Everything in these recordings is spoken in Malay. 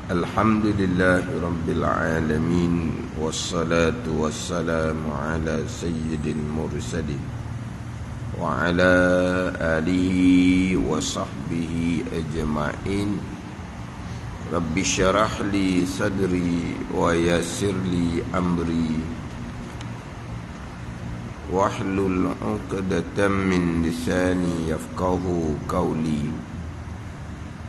Alhamdulillahi Rabbil Alamin. Wassalatu wassalamu ala sayyidil mursalin wa ala alihi wa sahbihi ajma'in. Rabbi syarah li sadri wa yassir li amri wahlul 'uqdatam min lisani yafqahu qawli.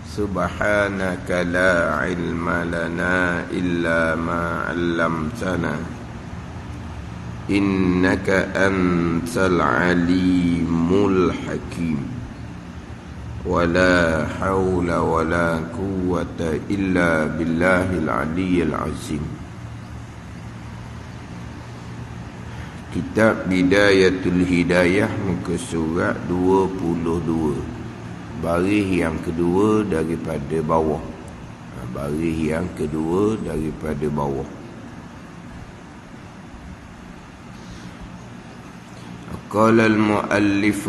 Subhanaka la ilma lana illa ma 'allamtana innaka antal alimul hakim. Wala hawla wala quwwata illa billahil aliyyil azim. Kitab Bidayatul Hidayah, muka surat 22, baris yang kedua daripada bawah. Baris yang kedua daripada bawah. Qala al-muallif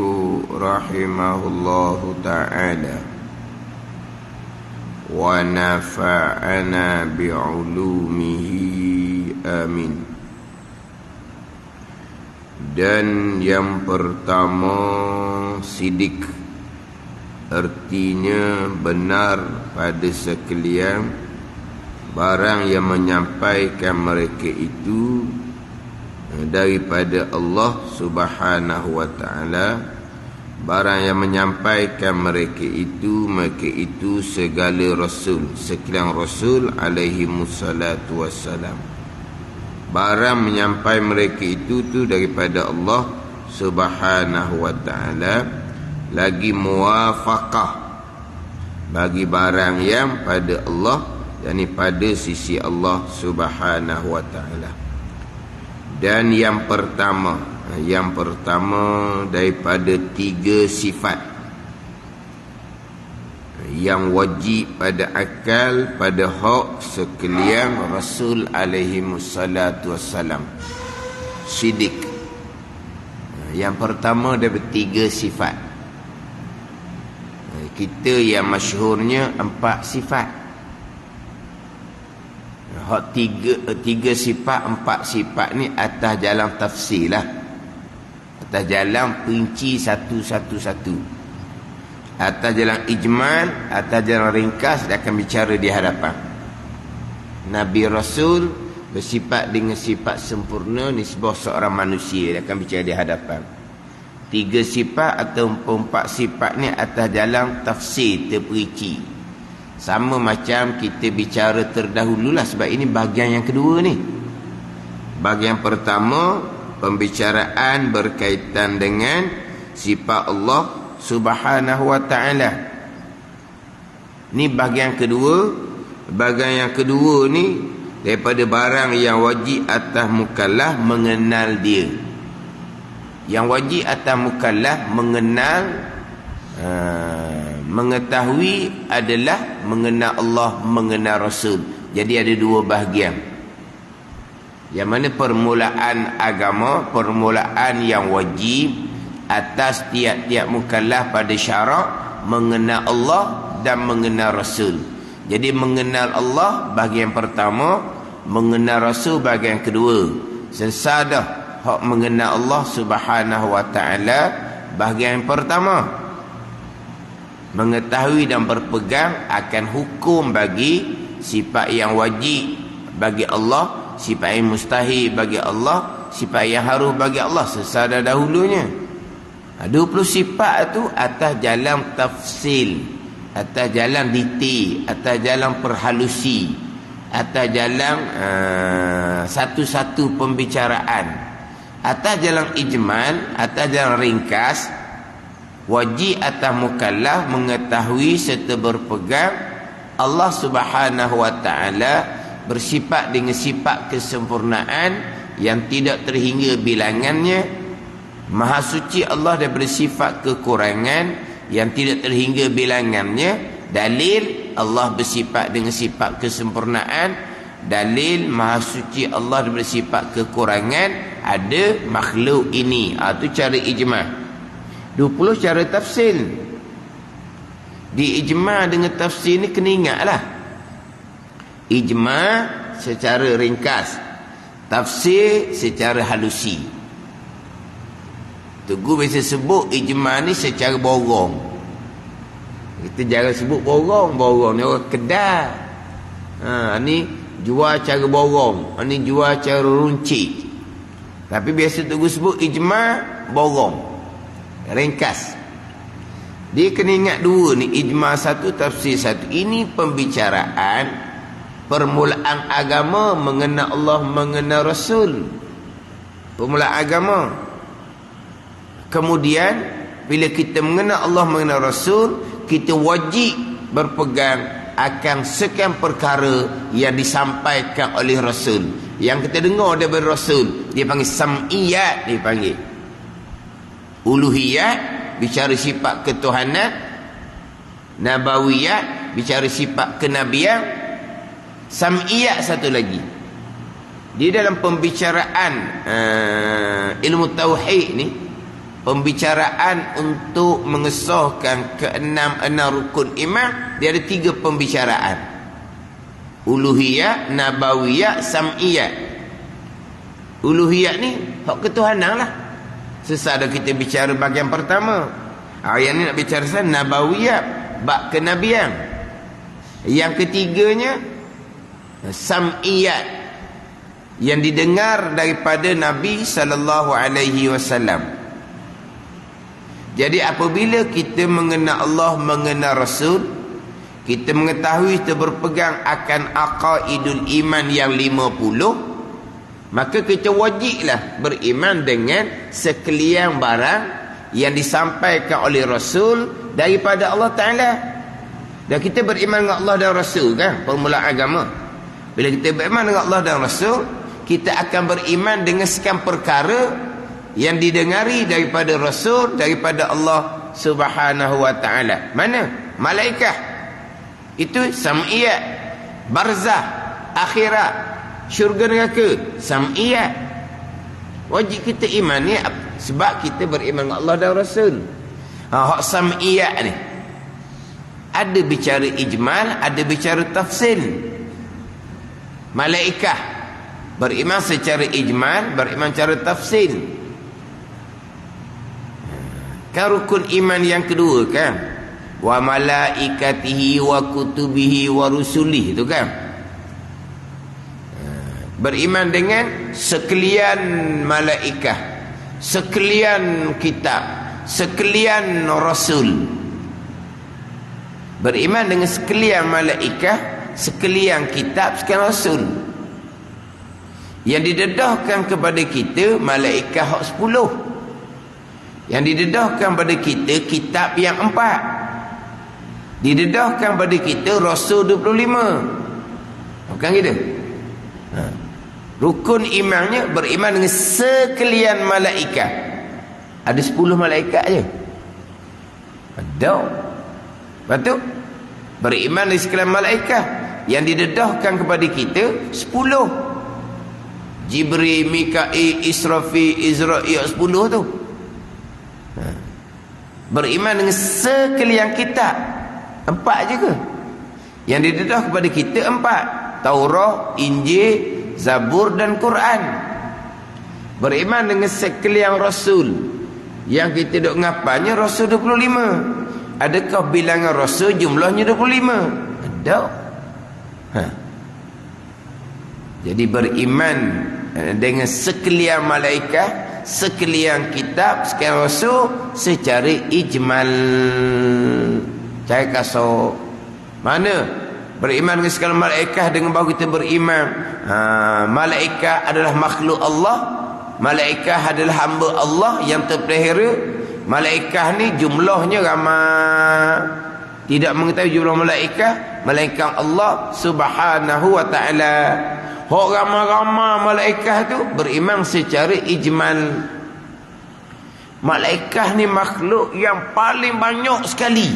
rahimahullahu ta'ala wa nafa'ana bi'ulumihi amin. Dan yang pertama, sidik, artinya benar pada sekalian barang yang menyampaikan mereka itu daripada Allah Subhanahu wa ta'ala. Barang yang menyampaikan mereka itu segala rasul, sekalian rasul alaihi musallatu wassalam. Barang menyampai mereka itu daripada Allah Subhanahu wa ta'ala. Lagi muwafaqah bagi barang yang pada Allah, yakni pada sisi Allah Subhanahu wa ta'ala. Dan yang pertama daripada 3 sifat yang wajib pada akal, pada hak sekalian Rasul alaihi wassalatu wassalam. Sidik. Yang pertama daripada 3 sifat. Kita yang masyhurnya 4 sifat. Hak 3 sifat, 4 sifat ni atas jalan tafsir lah, atas jalan perinci satu-satu. Atas jalan ijmal, atas jalan ringkas, dia akan bicara di hadapan Nabi Rasul bersifat dengan sifat sempurna nisbah seorang manusia, dia akan bicara di hadapan. 3 sifat atau 4 sifat ni atas jalan tafsir, terperinci. Sama macam kita bicara terdahululah, sebab ini bahagian yang kedua ni. Bahagian pertama, pembicaraan berkaitan dengan sifat Allah Subhanahu wa ta'ala. Ni bahagian kedua. Bahagian yang kedua ni daripada barang yang wajib atas mukallaf mengenal dia. Yang wajib atas mukallaf mengenal, mengetahui adalah mengenal Allah, mengenal Rasul. Jadi ada 2 bahagian. Yang mana permulaan agama, permulaan yang wajib atas tiap-tiap mukallaf pada syarak, mengenal Allah dan mengenal Rasul. Jadi mengenal Allah bahagian pertama, mengenal Rasul bahagian kedua. Selesai dah hak mengenal Allah Subhanahu wa ta'ala bahagian pertama. Mengetahui dan berpegang akan hukum bagi sifat yang wajib bagi Allah, sifat yang mustahil bagi Allah, sifat yang harus bagi Allah. Selesai dahulunya. 20 sifat tu atas jalan tafsil, atas jalan detail, atas jalan perhalusi, atas jalan satu-satu pembicaraan. Atas jalan ijmal, atas jalan ringkas, wajib atas mukallaf mengetahui serta berpegang Allah Subhanahu wa ta'ala bersifat dengan sifat kesempurnaan yang tidak terhingga bilangannya. Maha suci Allah daripada sifat kekurangan yang tidak terhingga bilangannya. Dalil Allah bersifat dengan sifat kesempurnaan. Dalil maha suci Allah daripada sifat kekurangan ada makhluk ini. Itu cara ijma'. 20 cara tafsir. Di ijma' dengan tafsir ni kena ingatlah. ijma secara ringkas, tafsir secara halusi. Tugu biasa sebut ijma ni secara borong. Kita jangan sebut borong. Borong ni orang Kedah. Ni jual cara borong, ni jual cara runcit. Tapi biasa Tugu sebut ijma borong, ringkas. Dia kena ingat dua ni, ijma satu, tafsir satu. Ini pembicaraan permulaan agama mengenal Allah, mengenal Rasul. Permulaan agama. Kemudian bila kita mengenal Allah, mengenal Rasul, kita wajib berpegang akan sekian perkara yang disampaikan oleh Rasul, yang kita dengar daripada Rasul. Dia panggil sam'iyat, dia panggil uluhiyat, bicara sifat ketuhanan. Nabawiyat, bicara sifat kenabian. Sam'iyat satu lagi, dia dalam pembicaraan ilmu tauhid ni, pembicaraan untuk mengesahkan keenam rukun iman, dia ada 3 pembicaraan: uluhiyat, nabawiyat, sam'iyat. Uluhiyat ni hak ketuhanan lah. Sesada kita bicara bahagian pertama. Yang ni nak bicara nabawiyat, bab kenabian. Yang ketiganya sam'iyat, yang didengar daripada Nabi sallallahu alaihi wasallam. Jadi apabila kita mengenal Allah, mengenal Rasul, kita mengetahui, kita berpegang akan aqaidul iman yang 50, maka kita wajiblah beriman dengan sekalian barang yang disampaikan oleh Rasul daripada Allah Ta'ala. Dan kita beriman dengan Allah dan Rasul, kan, permulaan agama. Bila kita beriman dengan Allah dan Rasul, kita akan beriman dengan sekian perkara yang didengari daripada Rasul, daripada Allah Subhanahu wa Ta'ala. Mana? Malaikah. Itu sam'iyat. Barzah, akhirat, syurga neraka, sam'iyat. Wajib kita iman ni sebab kita beriman dengan Allah dan Rasul. Hak sam'iyat ni ada bicara ijmal, ada bicara tafsil. Malaikah beriman secara ijmal, beriman secara tafsil. Kan rukun iman yang kedua, kan, wa malaikatihi wa kutubihi wa rusulih, itu kan, beriman dengan sekalian malaikah, sekalian kitab, sekalian rasul. Beriman dengan sekalian malaikah, sekalian kitab, sekalian rasul. Yang didedahkan kepada kita malaikah hak 10. Yang didedahkan pada kita kitab yang 4. Didedahkan pada kita rasul 25. Bukan gitu? Rukun imannya beriman dengan sekalian malaikat. Ada 10 malaikat je. Ada. Lepas tu beriman dengan sekalian malaikat yang didedahkan kepada kita 10. Jibril, Mikail, Israfil, Israel, 10 tu. Beriman dengan sekalian kitab 4 je ke? Yang didedah kepada kita 4: Taurat, Injil, Zabur dan Quran. Beriman dengan sekalian rasul, yang kita duk ngapanya rasul 25. Adakah bilangan rasul jumlahnya 25? Ada. Jadi beriman dengan sekalian malaikat, sekalian kitab, sekalian rasul secara ijmal, cara kasar. Mana beriman dengan sekalian malaikat dengan baru kita beriman malaikat adalah makhluk Allah, malaikat adalah hamba Allah yang terpelihara. Malaikat ni jumlahnya ramai, tidak mengetahui jumlah malaikat. Malaikat Allah Subhanahu wa Ta'ala. Hak ramai-ramai malaikat tu beriman secara ijmal. Malaikat ni makhluk yang paling banyak sekali.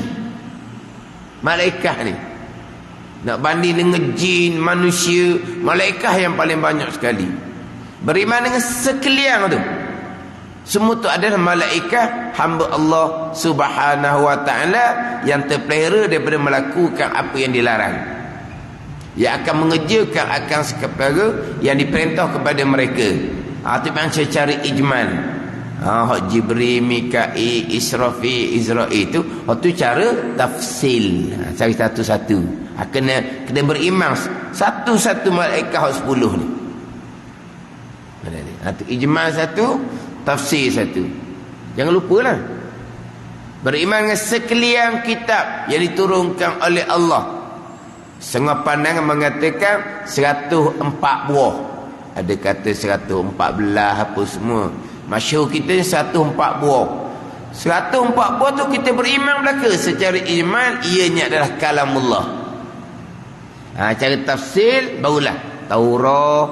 Malaikat ni nak banding dengan jin, manusia, malaikat yang paling banyak sekali. Beriman dengan sekalian tu. Semua tu adalah malaikat hamba Allah Subhanahu wa Ta'ala yang terpelihara daripada melakukan apa yang dilarang. Yang akan mengerjakan akan sekepara yang diperintah kepada mereka. Itu memang secara ijmal. Jibril, Mikail, Israfil, Israel itu cara tafsil. Cari satu-satu. Kena beriman satu-satu malaikat 10 ni. Ijmal satu, tafsir satu. Jangan lupalah. Beriman dengan sekalian kitab yang diturunkan oleh Allah. Setengah pandangan mengatakan 104 buah. Ada kata 114 apa semua. Masyhur kita 104 buah. 104 buah tu kita beriman belaka secara ijmal ianya adalah kalamullah. Cara tafsir barulah Taurat,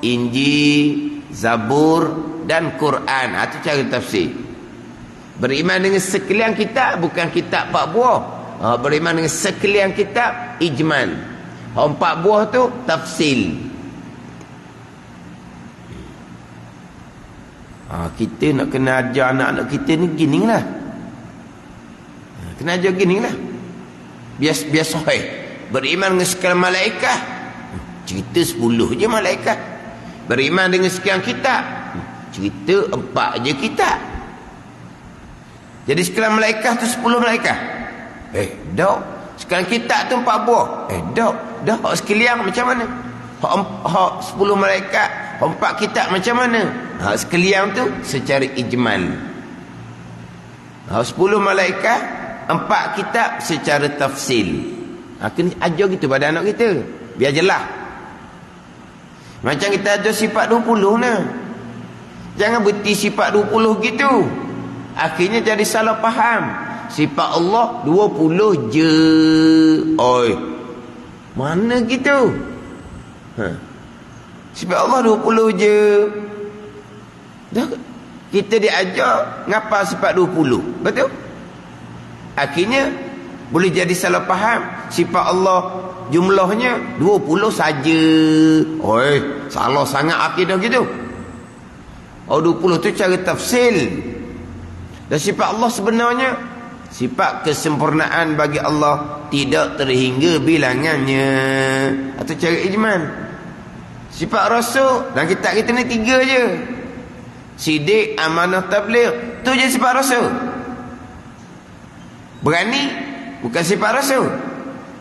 Injil, Zabur dan Quran. Itu cara tafsir. Beriman dengan sekalian kitab, bukan kitab 4 buah. Beriman dengan sekalian kitab, ijmal. 4 buah tu tafsil. Kita nak kena ajar anak-anak kita ni gini lah. Kena ajar gini lah. Biasa beriman dengan sekalian malaikat, cerita 10 je malaikat. Beriman dengan sekian kitab, cerita 4 je kitab. Jadi sekalian malaikat tu 10 malaikat. Dok. Sekalian kitab tu 4 buah. Dok. Hak sekalian macam mana? Hak 10 malaikat, 4 kitab macam mana? Sekalian tu secara ijmal. 10 malaikat, 4 kitab secara tafsil. Kena ajar gitu pada anak kita. Biar jelas. Macam kita ajar sifat 20 nah. Jangan berhenti sifat 20 gitu. Akhirnya jadi salah faham. Sifat Allah 20 je. Mana gitu? Sifat Allah 20 je. Dah kita diajar ngapa sifat 20. Betul? Akhirnya boleh jadi salah faham. Sifat Allah jumlahnya 20 saja. Salah sangat akidah gitu. 20 tu cara tafsil. Dan sifat Allah sebenarnya sifat kesempurnaan bagi Allah tidak terhingga bilangannya. Atau cara ijman. Sifat Rasul dan kitab kita ni 3 je. Sidik, amanah, tabligh. Tu je sifat Rasul. Berani bukan sifat Rasul.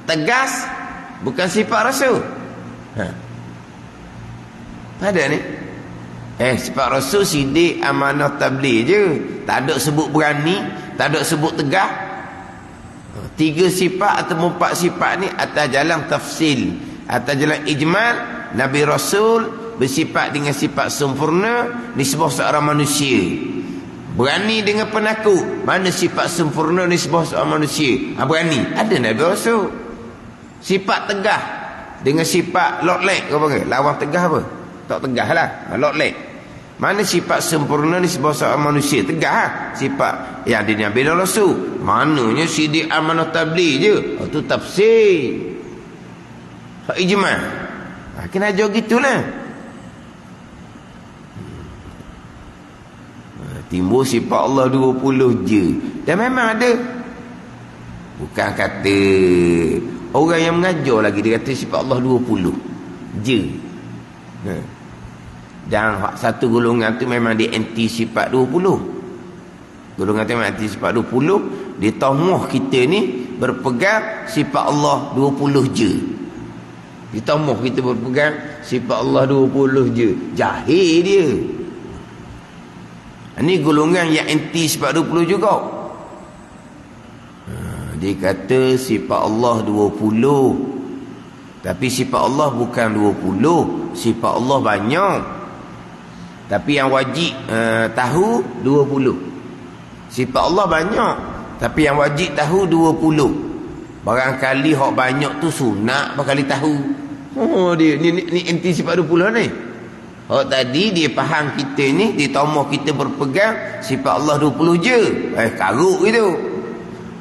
Tegas bukan sifat Rasul. Ada ni. Sifat Rasul sidik, amanah, tabligh je. Tak ada sebut berani, tak ada sebut tegas. 3 sifat atau 4 sifat ni atas jalan tafsil, atas jalan ijmal. Nabi Rasul bersifat dengan sifat sempurna nisbah seorang manusia. Berani dengan penakut, mana sifat sempurna nisbah seorang manusia? Berani, ada Nabi Rasul. Sifat tegah dengan sifat lotlek, kau panggil lawan tegah apa? Tak tegah lah, lotlek. Mana sifat sempurna nisbah seorang manusia? Tegah sifat yang ada Nabi Rasul. Mananya sidik, amanah, tabligh je. Itu tafsir. Hak ijma'. Kena ajar gitulah. Timbul sifat Allah 20 je. Dan memang ada. Bukan kata orang yang mengajar lagi dia kata sifat Allah 20 je. Dan satu golongan tu memang dia anti sifat 20. Golongan tu memang anti sifat 20. Dia tamuh kita ni berpegang sifat Allah 20 je. Ditamuh kita berpegang sifat Allah 20 je. Jahil dia. Ini golongan yang anti sifat 20 juga. Dia kata sifat Allah 20. Tapi sifat Allah bukan 20. Sifat Allah banyak. Tapi yang wajib tahu 20. Sifat Allah banyak. Tapi yang wajib tahu 20. Barangkali hak banyak tu sunat berkali tahu. Dia ni anti sifat 20 ni. Tadi dia faham kita ni, dia tahu kita berpegang sifat Allah 20 je. Karuk gitu.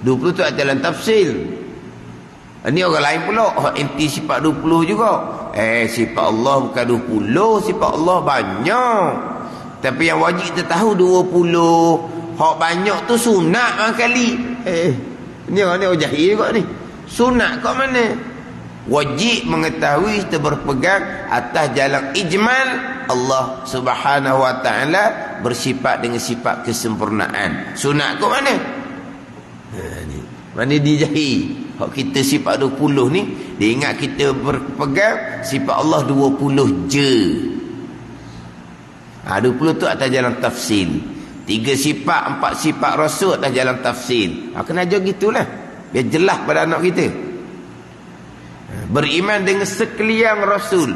20 tu adalah tafsil. Ini orang lain pula anti sifat 20 juga. Sifat Allah bukan 20, sifat Allah banyak. Tapi yang wajib kita tahu 20. Hak banyak tu sunat kali. Ni orang jahil juga ni. Sunat kat mana? Wajib mengetahui kita berpegang atas jalan ijmal. Allah Subhanahu wa taala bersifat dengan sifat kesempurnaan. Sunat kau mana? Mana dijahil. Hak kita sifat 20 ni, dia ingat kita berpegang sifat Allah 20 je. 20 tu atas jalan tafsil. 3 sifat, 4 sifat Rasul atas jalan tafsil. Kena ajar gitulah. Biar jelas pada anak kita. Beriman dengan sekalian Rasul.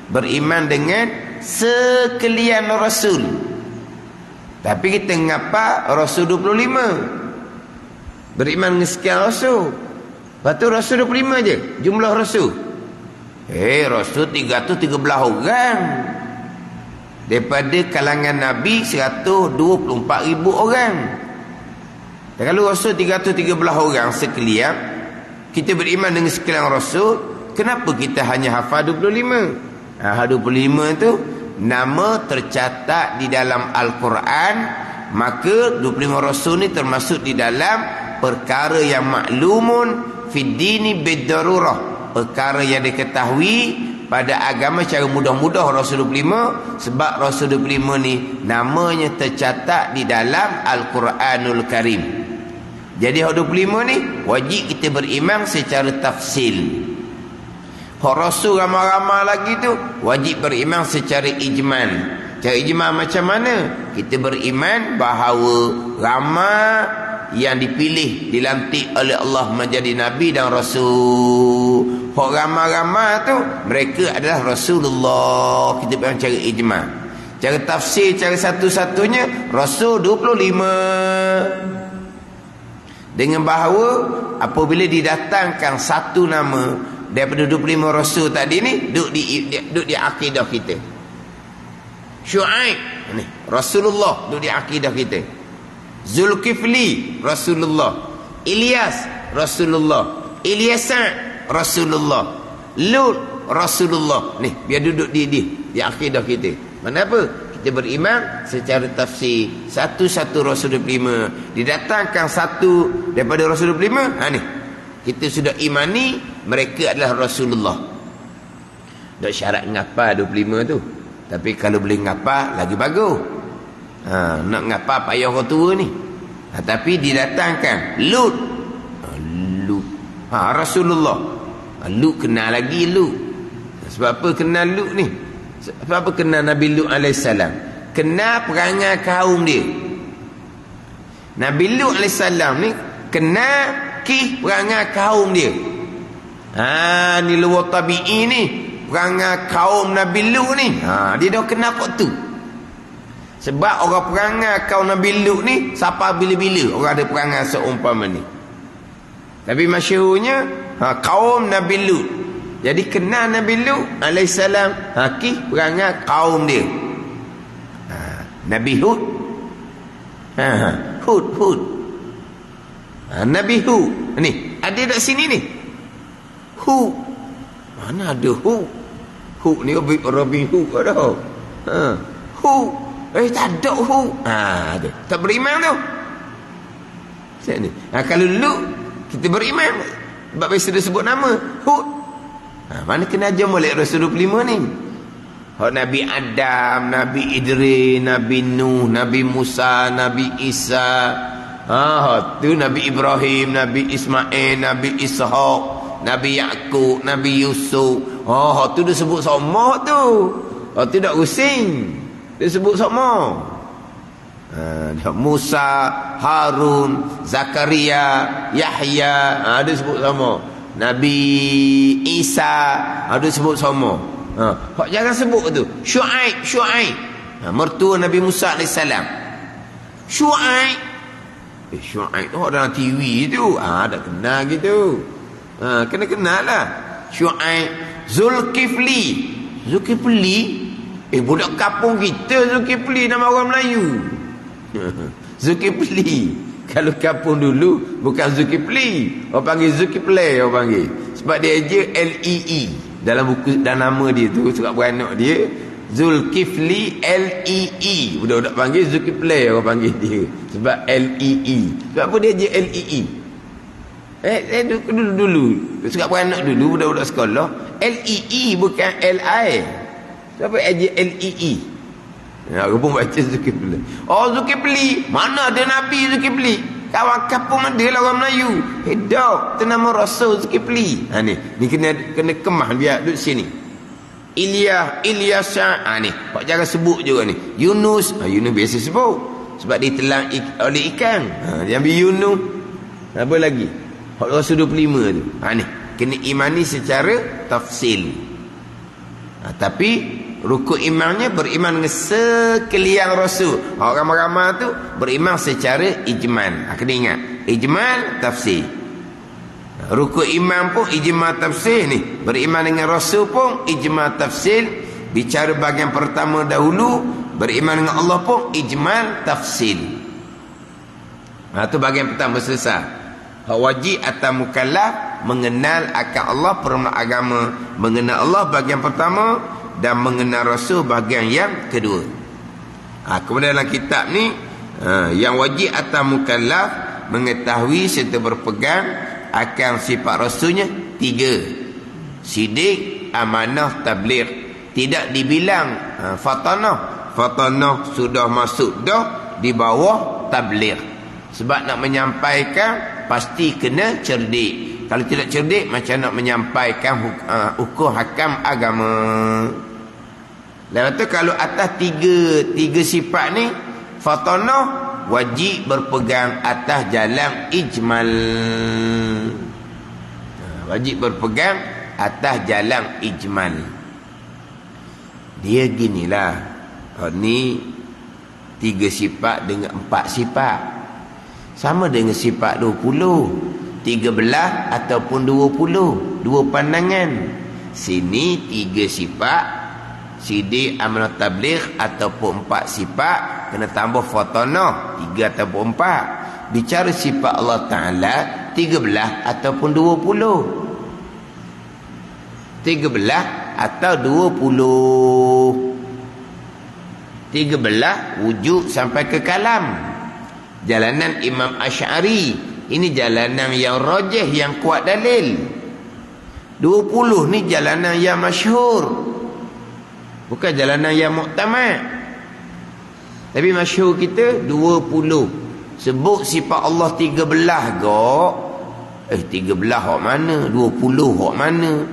Beriman dengan sekalian Rasul. Tapi kita ngapa Rasul 25? Beriman dengan sekian Rasul. Lepas tu Rasul 25 je jumlah Rasul. Rasul 313 orang. Daripada kalangan Nabi 124,000 orang. Dan kalau Rasul 313 orang sekalian, kita beriman dengan sekalian Rasul, kenapa kita hanya hafal 25? 25 tu nama tercatat di dalam Al-Quran, maka 25 Rasul ni termasuk di dalam perkara yang maklumun fid dini bid-darurah, perkara yang diketahui pada agama secara mudah-mudah Rasul 25, sebab Rasul 25 ni namanya tercatat di dalam Al-Quranul Karim. Jadi hak 25 ni wajib kita beriman secara tafsil. Hak Rasul ramai-ramai lagi tu wajib beriman secara ijmal. Cara ijmal macam mana? Kita beriman bahawa ramai yang dipilih, dilantik oleh Allah menjadi Nabi dan Rasul. Hak ramai-ramai tu mereka adalah Rasulullah. Kita beriman cara ijmal. Cara tafsir, cara satu-satunya Rasul 25. Dengan bahawa apabila didatangkan satu nama daripada 25 Rasul tadi ni, duduk di akidah kita. Syuaib ni Rasulullah, duduk di akidah kita. Zulkifli Rasulullah, Ilyas Rasulullah, Ilyasa Rasulullah, Lut Rasulullah. Ni biar duduk di akidah kita. Kenapa? Kita beriman secara tafsir. Satu-satu Rasul 25 didatangkan satu daripada Rasul 25. Ni kita sudah imani mereka adalah Rasulullah. Tak syarat ngapa 25 tu, tapi kalau boleh ngapa lagi bagus. Nak ngapa payah orang tua ni. Tapi didatangkan Lut. Lut Rasulullah. Lut kenal lagi Lut. Sebab apa kenal Lut ni? Sebab apa kenal Nabi Lut alaihissalam? Kenal perangai kaum dia. Nabi Lut alaihissalam ni kenal perangai kaum dia. Ni luar tabi'i ni, perangai kaum Nabi Lut ni. Dia dah kenal kok tu. Sebab orang perangai kaum Nabi Lut ni siapa bila-bila orang ada perangai seumpama ni. Tapi masyhurnya kaum Nabi Lut. Jadi kenal Nabi Lut alaihissalam perangai kaum dia. Nabi Hud. Hud. Nabi Hud. Ni ada dekat sini ni. Hud. Mana ada Hud? Hud ni Robin Hood ada. Hud. Tak ada Hud. Ada. Tak beriman tu. Sini. Kalau Lut kita beriman. Sebab biasa dia sebut nama Hud. Mana kena ajar molek Rasul 25 ni? Nabi Adam, Nabi Idris, Nabi Nuh, Nabi Musa, Nabi Isa. Tu Nabi Ibrahim, Nabi Ismail, Nabi Ishaq, Nabi Yaqub, Nabi Yusuf. Tu dia sebut sama tu. Tu tak rusing. Dia sebut sama. Musa, Harun, Zakaria, Yahya, dia sebut sama. Nabi Isa, dia sebut sama. Jangan sebut tu. Syuaib. Mertua Nabi Musa AS. Syuaib. Syuaib tu dalam TV tu. Dah kenal gitu. Kena kenal lah. Syuaib. Zulkifli. Budak kampung kita Zulkifli, nama orang Melayu. Zulkifli. Kalau kampung dulu bukan Zulkifli, orang panggil Zulkifli, orang panggil. Sebab dia je L-E-E dalam buku dan nama dia tu, surat beranak dia Zulkifli L-E-E. Budak-budak panggil Zulkifli, orang panggil dia sebab L-E-E. Sebab apa dia je L-E-E? Dulu. Suka beranak dulu, budak-budak sekolah. L-E-E bukan L-I. Siapa L-E-E? Ya, aku pun baca Zulkifli. Oh, Zulkifli. Mana ada Nabi Zulkifli? Kawan kampung ada lah orang Melayu. Hidup. Itu nama Rasul Zulkifli. Ha, ni kena kemah biar duduk sini. Ilyasa. Ha, ni. Pak jangan sebut juga ni. Yunus. Ha, Yunus biasa sebut. Sebab dia telan oleh ikan. Ha, dia ambil Yunus. Apa lagi? Hak Rasul 25 tu. Ha, ni. Kena imani secara tafsil. Ha, tapi rukun imannya beriman dengan sekalian Rasul. Orang ramai tu beriman secara ijmal. Kena ingat. Ijmal, tafsir. Rukun iman pun ijmal, tafsir ni. Beriman dengan Rasul pun ijmal, tafsir. Bicara bahagian pertama dahulu. Beriman dengan Allah pun ijmal, tafsir. Tu bahagian pertama selesai. Hak wajib atau mukallaf mengenal akan Allah, perumah agama. Mengenal Allah bahagian pertama dan mengenal Rasul bahagian yang kedua. Kemudian dalam kitab ni yang wajib atau mukallaf mengetahui serta berpegang akan sifat Rasulnya 3. Sidik, amanah, tabligh. Tidak dibilang fatanah sudah masuk dah di bawah tabligh. Sebab nak menyampaikan pasti kena cerdik. Kalau tidak cerdik, macam nak menyampaikan hukum hakam agama. Lepas tu kalau atas tiga sifat ni, fatanah wajib berpegang atas jalan ijmal. Wajib berpegang atas jalan ijmal. Dia ginilah. Ni 3 sifat dengan 4 sifat. Sama dengan sifat 20. 13 ataupun 20. 2 pandangan. Sini 3 sifat. Sidik, amanah, tabligh ataupun 4 sifat. Kena tambah fatanah 3 ataupun 4. Bicara sifat Allah Ta'ala 13 ataupun 20. 13 atau 20. 13 wujud sampai ke kalam. Jalanan Imam Asy'ari. Ini jalanan yang rajih, yang kuat dalil. 20 ni jalanan yang masyhur. Bukan jalanan yang muktamad. Tapi masyhur kita 20. Sebut sifat Allah 13 gak. 13 hak mana? 20 hak mana?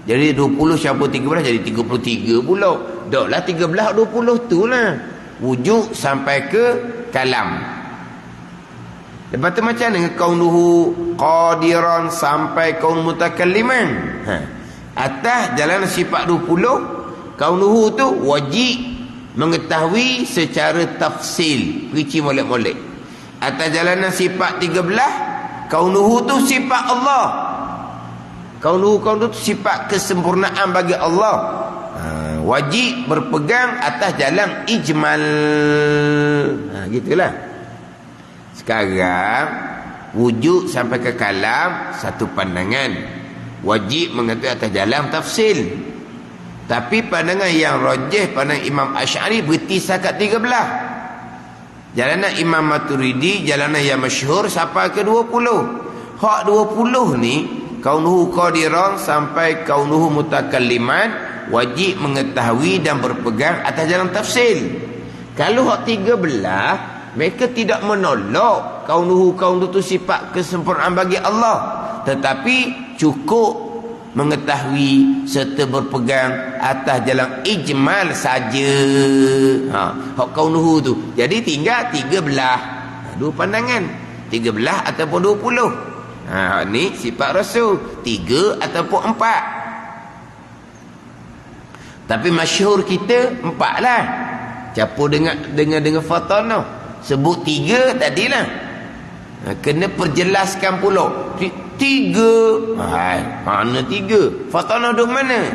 Jadi 20 siapa 13 jadi 33 pula. Daklah 13 20 tu lah. Wujud sampai ke kalam. Lepas tu macam dengan kaunuhu qadiran sampai kaun mutakalliman. Atas jalan sifat 20, kaunuhu tu wajib mengetahui secara tafsil, rinci molek-molek. Atas jalanan sifat 13, kaunuhu tu sifat Allah. Kaunuhu tu sifat kesempurnaan bagi Allah. Wajib berpegang atas jalan ijmal. Gitulah. Sekarang wujud sampai ke kalam satu pandangan. Wajib mengetahui atas jalan tafsil. Tapi pandangan yang rajih, pandangan Imam Asy'ari berhenti setakat 13. Jalanan Imam Maturidi, jalanan yang masyhur sampai ke 20. Hak 20 ni kaunuhu qadiran sampai kaunuhu mutakalliman, wajib mengetahui dan berpegang atas jalan tafsil. Kalau hak 13, mereka tidak menolak kaunuhu tu sifat kesempurnaan bagi Allah, tetapi cukup mengetahui serta berpegang atas jalan ijmal saja. Hak kaunuhu tu. Jadi tinggal 13. 2 pandangan. 13 ataupun 20. Ni sifat Rasul 3 ataupun 4. Tapi masyhur kita 4 lah. Campur dengan fatanah. Sebut 3 tadilah. Kena perjelaskan pula. 3. Mana 3? Fatanah duk mana?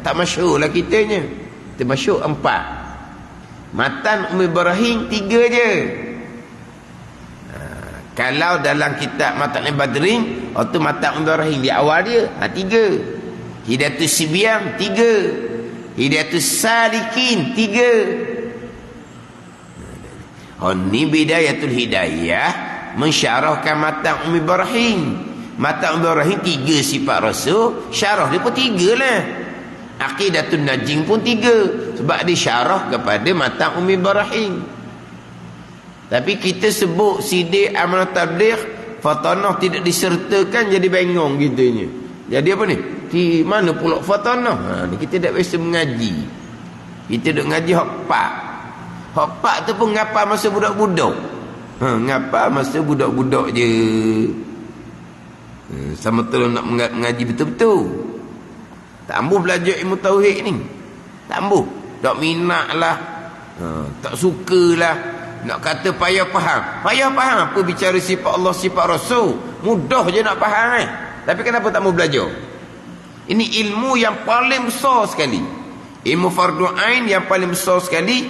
Tak masyhur lah kitanya. Kita masyhur 4. Matan Umi Ibrahim 3 je. Kalau dalam kitab Matan Badrin, itu Matan Umi Ibrahim di awal dia 3. Hidayatus Sibyan 3. Hidayatus Salikin 3. Ni Bidayatul Hidayah mensyarahkan Matan Umi Ibrahim. Mata Ibrahim 3 sifat Rasul, syarah dia pun 3 lah. Aqidatun Najim pun 3, sebab dia syarah kepada mata Ibrahim. Tapi kita sebut sidik amal tabligh, fatanah tidak disertakan, jadi bengong gitunya. Jadi apa ni? Di mana pula fatanah? Ni kita tak biasa mengaji. Kita duk ngaji hak pak. Hak pak tu pun ngapa masa budak-budak. Ngapa masa budak-budak je. Sama tu nak mengaji betul-betul. Tak ambuh belajar ilmu tauhid ni. Tak ambuh. Tak minat lah. Tak suka lah. Nak kata payah faham. Payah faham apa bicara sifat Allah, sifat Rasul. Mudah je nak faham Tapi kenapa tak mau belajar? Ini ilmu yang paling besar sekali. Ilmu fardu ain yang paling besar sekali.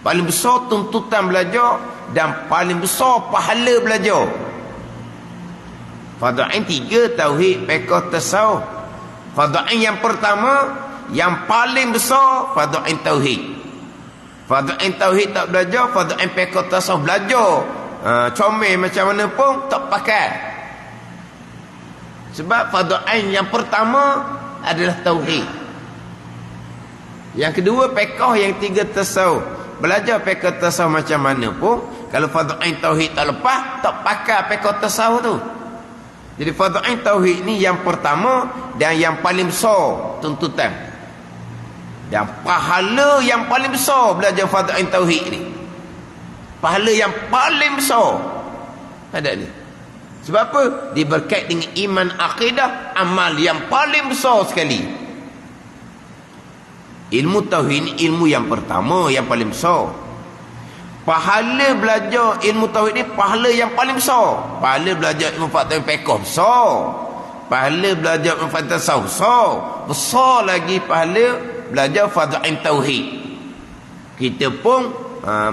Paling besar tuntutan belajar. Dan paling besar pahala belajar. Fardu ain 3, tauhid, fiqh, tasawuf. Fardu ain yang pertama, yang paling besar, fardu ain tauhid. Fardu ain tauhid tak belajar, fardu ain fiqh, tasawuf belajar. Comel macam mana pun tak pakai. Sebab fardu ain yang pertama adalah tauhid. Yang kedua fiqh, yang tiga tasawuf. Belajar fiqh tasawuf macam mana pun, kalau fardu ain tauhid tak lepas, tak pakai fiqh tasawuf tu. Jadi fardu ain tauhid ni yang pertama dan yang paling besar tuntutan. Dan pahala yang paling besar belajar fardu ain tauhid ni. Pahala yang paling besar ada ni. Sebab apa? Dia berkait dengan iman, akidah, amal yang paling besar sekali. Ilmu tauhid ni ilmu yang pertama, yang paling besar. Pahala belajar ilmu tauhid ni pahala yang paling besar. Pahala belajar ilmu fiqh besar. Pahala belajar ilmu tasawuf besar. Besar lagi pahala belajar fardu ain tauhid. Kita pun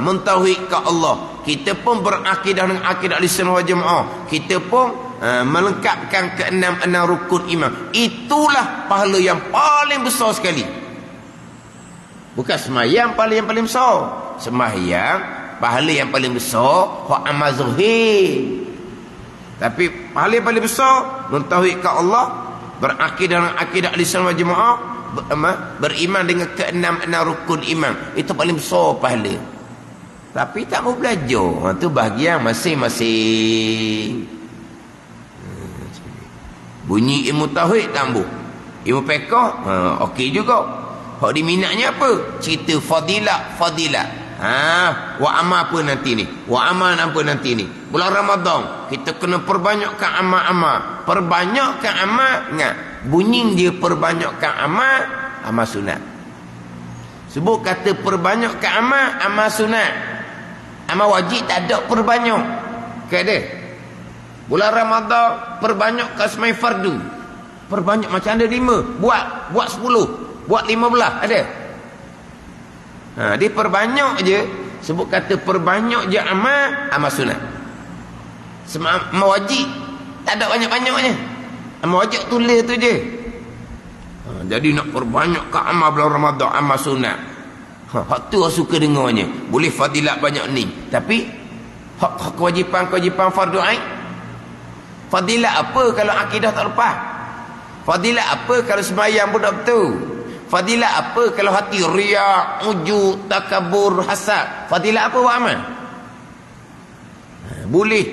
mentauhidkan Allah. Kita pun berakidah dengan akidah Ahlussunnah wal Jamaah. Kita pun melengkapkan keenam rukun iman. Itulah pahala yang paling besar sekali. Bukan sembahyang pahala yang paling besar. Sembahyang pahala yang paling besar hak amal zahir. Tapi pahala yang paling besar mentauhidkan Allah, berakidah dengan akidah Ahlussunnah wal Jamaah, beriman dengan keenam rukun iman. Itu paling besar pahala. Tapi tak mau belajar. Itu bahagian masing-masing. Bunyi ilmu tauhid tambah. Ilmu fiqh okey juga. Hak diminatnya apa? Cerita fadilah. Wa amal apa nanti ni? Wa amal apa nanti ni? Bulan Ramadan kita kena perbanyakkan amal-amal. Perbanyakkan amal. Ingat, bunyi dia perbanyakkan amal sunat. Sebut kata perbanyakkan amal sunat. Amal wajib tak ada perbanyak. Kan ada? Bulan Ramadan perbanyakkan semai fardu. Perbanyak macam ada 5. Buat 10. Buat 15. Ada? Dia perbanyak je. Sebut kata perbanyak je amal sunat. Amal wajib tak ada banyak-banyaknya. Amal wajib tulis tu je. Jadi nak perbanyakkan amal bulan Ramadan, amal sunat. Hak tu aku suka dengarnya. Boleh fadilat banyak ni. Tapi hak kewajipan fardu ain. Fadilat apa kalau akidah tak lepas? Fadilat apa kalau sembahyang pun tak betul? Fadilat apa kalau hati riak, ujub, takabur, hasad? Fadilat apa buat amal? Boleh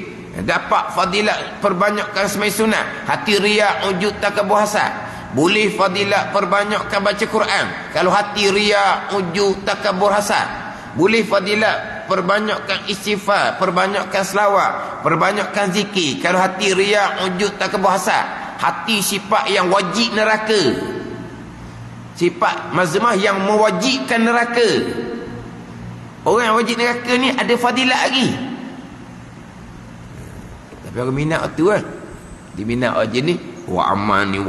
dapat fadilat perbanyakkan sembahyang sunat, hati riak, ujub, takabur, hasad. Boleh fadilat perbanyakkan baca Quran kalau hati riak, ujub, takabur, hasad. Boleh fadilat perbanyakkan istighfar, perbanyakkan selawat, perbanyakkan zikir kalau hati riak, ujub, takabur, hasad. Hati sifat yang wajib neraka. Sifat mazmah yang mewajibkan neraka. Orang yang wajib neraka ni ada fadilat lagi. Tapi orang minat tu kan. Dia minat aja ni wa amani.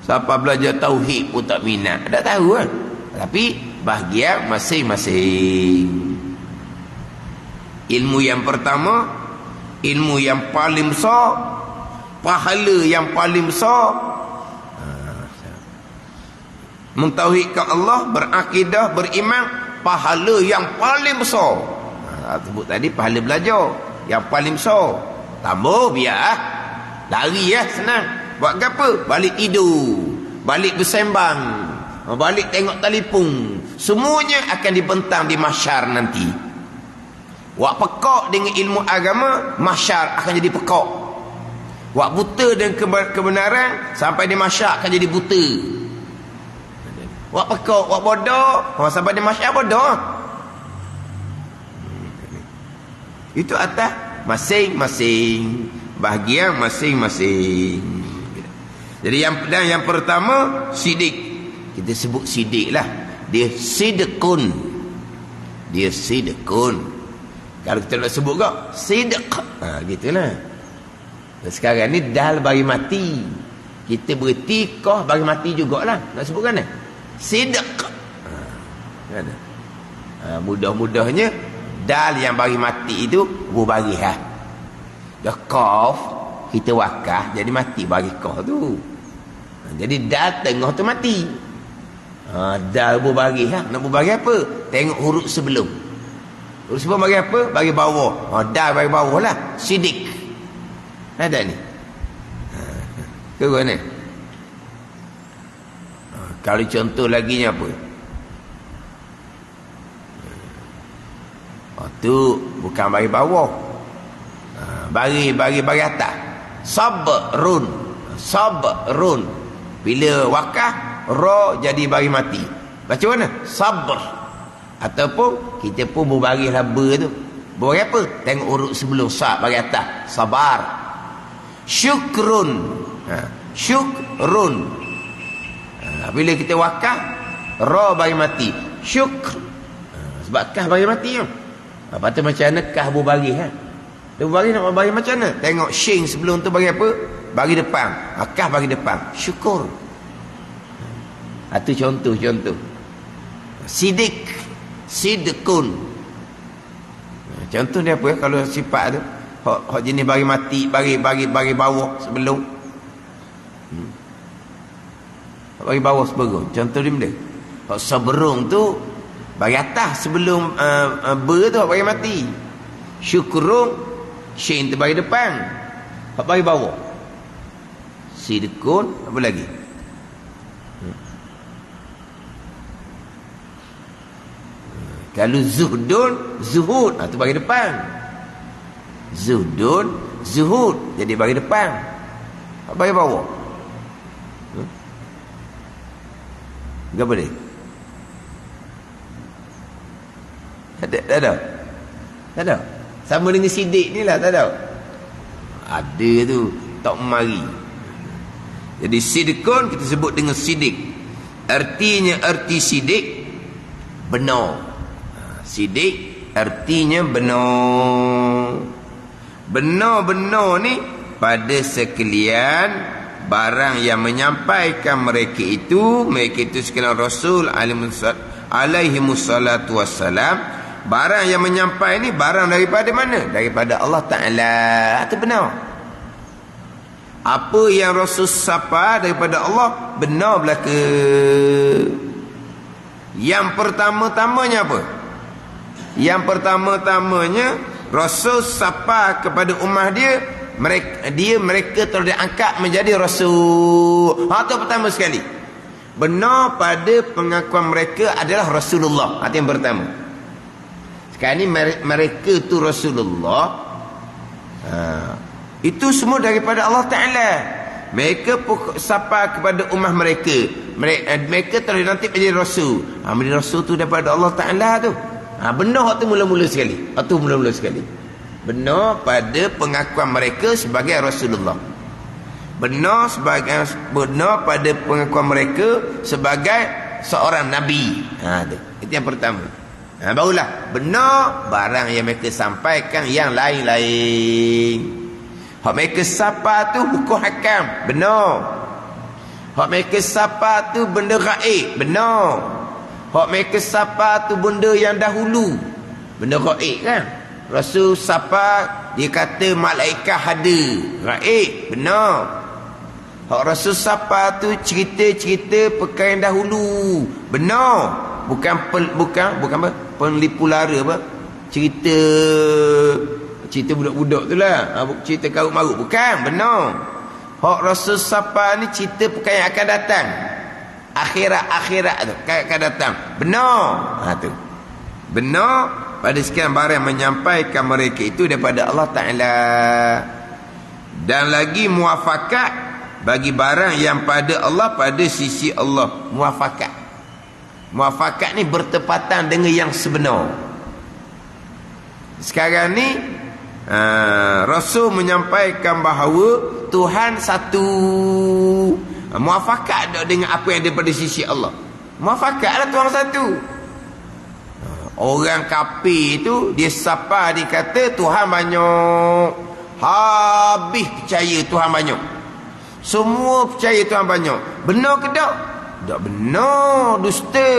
Siapa belajar tauhid pun tak minat. Tak tahu kan. Tapi bahagian masing-masing. Ilmu yang pertama, ilmu yang paling besar, pahala yang paling besar, mentauhidkan Allah, berakidah, beriman, pahala yang paling besar. Sebut tadi pahala belajar yang paling besar. Tambah biar Lari senang. Buat apa? Balik tidur, balik bersembang, balik tengok telefon. Semuanya akan dibentang di mahsyar nanti. Wak pekak dengan ilmu agama, mahsyar akan jadi pekak. Wak buta dengan kebenaran, sampai di mahsyar akan jadi buta. Wak pekak, wak bodoh, sampai di mahsyar bodoh. Itu atas masing-masing, bahagian masing-masing. Jadi yang pertama sidik. Kita sebut sidik lah. Dia sidqun. Dia sidqun. Kalau kita nak sebut kau sidq, gitulah. Sekarang ni dal bagi mati. Kita berhenti kau bagi mati jugalah. Nak sebutkan kan? Sidq. Kan? Mudah-mudahnya dal yang bagi mati itu bagi dah qaf kita wakaf jadi mati bagi kau tu. Jadi dal tengah tu mati. Dal bagi nak bagi apa? Tengok huruf sebelum. Huruf sebelum bagi apa? Bagi bawah. Dal bagi bawah lah. Sidik. Ada ni. Ke mana? Kalau contoh lagi ni apa? Tu bukan bagi bawah. Bagi atas. Sabrun. Sabrun. Bila wakaf ra jadi bagi mati. Baca mana? Sabr. Ataupun kita pun berbagi laba tu. Berbagi apa? Tengok huruf sebelum sa bagi atas. Sabar. Syukrun. Syukrun. Bila kita wakaf ra bagi mati. Syukr. Sebab kah bagi mati tu. Lepas tu macam mana kah berbagi dia berbagi nak berbagi macam mana? Tengok shin sebelum tu bagi apa? Bagi depan. Kah bagi depan. Syukur. Itu contoh-contoh. Sidik. Sidqun. Contoh dia apa ya? Kalau sifat tu hak jenis bagi mati, bagi bawah sebelum. Bagi bawah sebelum. Contoh dia benda. Hak sabrung tu bagi atas sebelum ber tu bagi mati. Syukurung shin tu bagi depan. Hak bagi bawah. Sidqun apa lagi? Kalau zuhdun, zuhud, tu bagi depan. Zuhdun, zuhud, jadi bagi depan. Hak bagi bawah. Enggak boleh. Tak ada. Sama dengan sidik ni lah, tak ada. Ada tu, tak mari. Jadi sidikun kita sebut dengan sidik. Artinya arti sidik benar. Sidik artinya benar. Benar-benar ni pada sekalian barang yang menyampaikan mereka itu sekalian Rasul alaihi wassalatu wassalam. Barang yang menyampai ni barang daripada mana? Daripada Allah Ta'ala. Itu benar. Apa yang Rasul sapa daripada Allah benar belaka. Yang pertama-tamanya apa? Yang pertama-tamanya Rasul sapa kepada ummah dia, mereka telah diangkat menjadi Rasul. Itu pertama sekali. Benar pada pengakuan mereka adalah Rasulullah. Itu yang pertama. Sekarang ni mereka tu Rasulullah. Itu semua daripada Allah Ta'ala. Mereka sapa kepada ummah mereka. Mereka telah nanti menjadi Rasul. Menjadi Rasul tu daripada Allah Ta'ala tu. Benar tu mula-mula sekali. Itu mula-mula sekali. Benar pada pengakuan mereka sebagai Rasulullah. Benar pada pengakuan mereka sebagai seorang Nabi. Itu yang pertama. Barulah benar barang yang mereka sampaikan yang lain-lain. Hak mereka sapa tu hukum hakam. Benar. Hak mereka sapa tu benda gaib. Benar. Hak mereka sapa tu benda yang dahulu. Benda gaib kan. Rasul sapa dia kata malaikat ada. Gaib. Benar. Hak Rasul sapa tu cerita-cerita perkara yang dahulu. Benar. Bukan apa? Penipu lara apa? Cerita budak-budak tu lah. Cerita karut marut. Bukan. Benar. Hak Rasul siapa ni cerita perkara yang akan datang. Akhirat tu akan datang. Benar. Tu. Benar pada sekian barang yang menyampaikan mereka itu daripada Allah Ta'ala. Dan lagi muafakat bagi barang yang pada Allah, pada sisi Allah. Muafakat ni bertepatan dengan yang sebenar. Sekarang ni Rasul menyampaikan bahawa Tuhan satu. Muafakat dengan apa yang daripada sisi Allah. Muafakatlah Tuhan satu. Orang kafir tu dia siapa dia kata Tuhan banyak. Habis percaya Tuhan banyak. Semua percaya Tuhan banyak. Benar ke tak? Tak benar, dusta.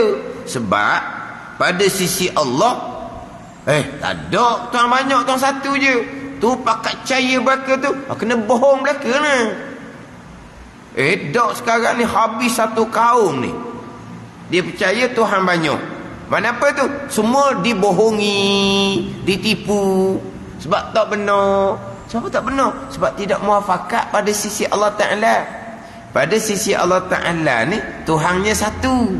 Sebab pada sisi Allah tak ada Tuhan banyak, Tuhan satu je. Tu pakat percaya belaka tu kena bohong belaka lah. Tak sekarang ni habis satu kaum ni. Dia percaya Tuhan banyak. Mana apa tu? Semua dibohongi, ditipu. Sebab tak benar. Sebab tak benar? Sebab tidak muafakat pada sisi Allah Ta'ala. Pada sisi Allah Ta'ala ni Tuhannya satu.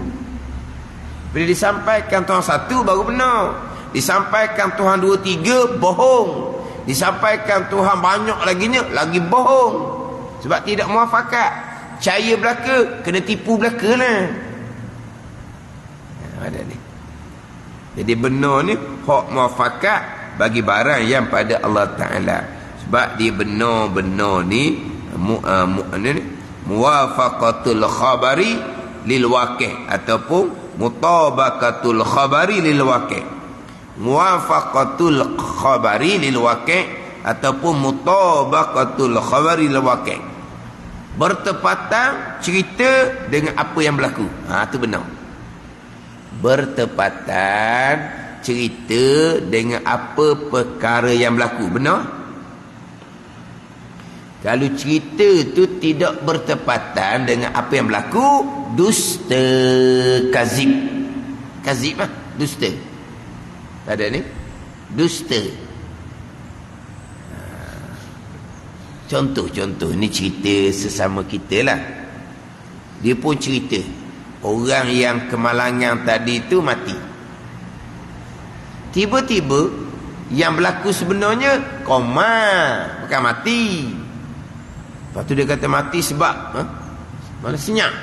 Bila disampaikan Tuhan satu baru benar. Disampaikan Tuhan dua tiga bohong. Disampaikan Tuhan banyak laginya lagi bohong. Sebab tidak muafakat. Percaya belaka, kena tipu belaka lah. Ada ni. Jadi benar ni hak muafakat bagi barang yang pada Allah Ta'ala. Sebab dia benar-benar ni muwafaqatul khabari lil waqi' ataupun mutabaqatul khabari lil waqi'. Muwafaqatul khabari lil waqi' ataupun mutabaqatul khabari lil waqi'. Bertepatan cerita dengan apa yang berlaku. Tu benar. Bertepatan cerita dengan apa perkara yang berlaku. Benar? Kalau cerita tu tidak bertepatan dengan apa yang berlaku, dusta, kazib. Kazib lah, dusta. Ada ni? Dusta. Contoh-contoh ni cerita sesama kita lah. Dia pun cerita orang yang kemalangan tadi tu mati. Tiba-tiba yang berlaku sebenarnya koma, bukan mati. Lepas tu dia kata mati sebab mana senyap.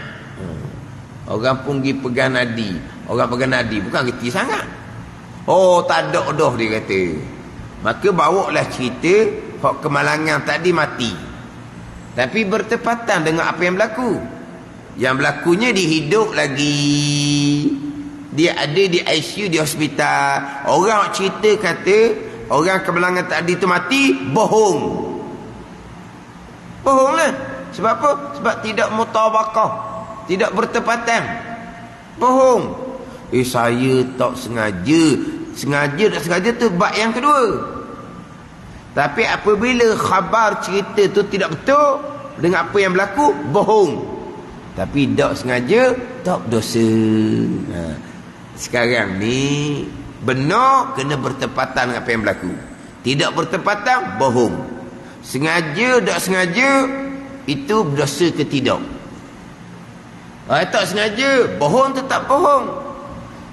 Orang pun pergi pegang nadi. Orang pegang nadi bukan reti sangat. Tak ada dah dia kata. Maka bawalah cerita hak kemalangan tadi mati. Tapi bertepatan dengan apa yang berlaku. Yang berlakunya dia hidup lagi. Dia ada di ICU di hospital. Orang cerita kata orang kemalangan tadi tu mati, bohong. Bohong lah. Sebab apa? Sebab tidak mutabaqah, tidak bertepatan. Bohong. Saya tak sengaja. Sengaja tak sengaja tu bab yang kedua. Tapi apabila khabar cerita tu tidak betul dengan apa yang berlaku, bohong. Tapi tak sengaja, tak dosa. Sekarang ni benar kena bertepatan dengan apa yang berlaku. Tidak bertepatan, bohong. Sengaja, tak sengaja, itu dosa ke tidak? Tak sengaja, bohong tetap bohong.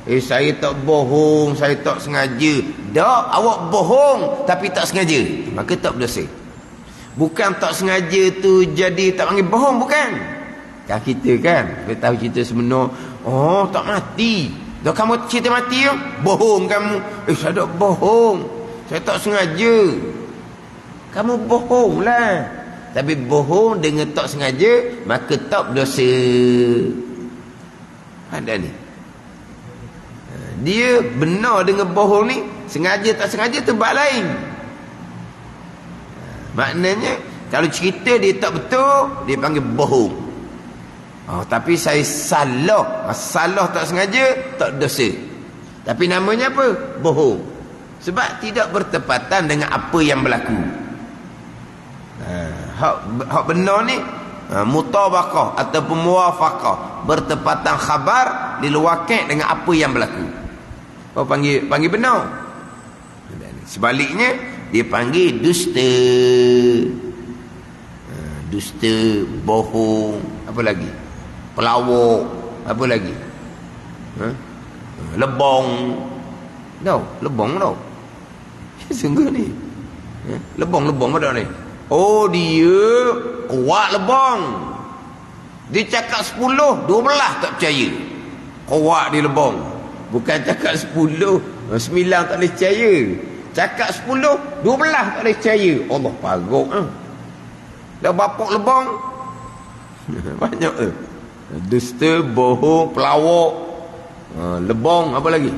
Saya tak bohong, saya tak sengaja. Tak, awak bohong tapi tak sengaja, maka tak berdosa. Bukan tak sengaja tu jadi tak panggil bohong, bukan. Kan kita kan, kita tahu cerita sebenar. Tak mati. Dah kamu cerita mati ya? Bohong kamu. Saya tak bohong, saya tak sengaja. Kamu bohong lah. Tapi bohong dengan tak sengaja, maka tak berdosa. Ada ni. Dia benar dengan bohong ni, sengaja tak sengaja tu bab lain. Maknanya kalau cerita dia tak betul, dia panggil bohong. Tapi saya salah. Salah tak sengaja, tak dosa. Tapi namanya apa? Bohong. Sebab tidak bertepatan dengan apa yang berlaku. Hak benar ni mutabaqah ataupun muwafaqah, bertepatan khabar lil waqi' dengan apa yang berlaku. Panggil benar. Sebaliknya dia panggil dusta. dusta, bohong, apa lagi? Pelawak, apa lagi? Lebong. Lebong tau. Sungguh ni. Lebong ada ni. Oh, dia kuat lebong. Dia cakap 10, 12 tak percaya. Kuat dia lebong. Bukan cakap 10, 9 tak boleh percaya. Cakap 10, 12 tak boleh percaya. Allah paruk. Dah bapak lebong. Banyak dusta, bohong, pelawak, lebong, apa lagi?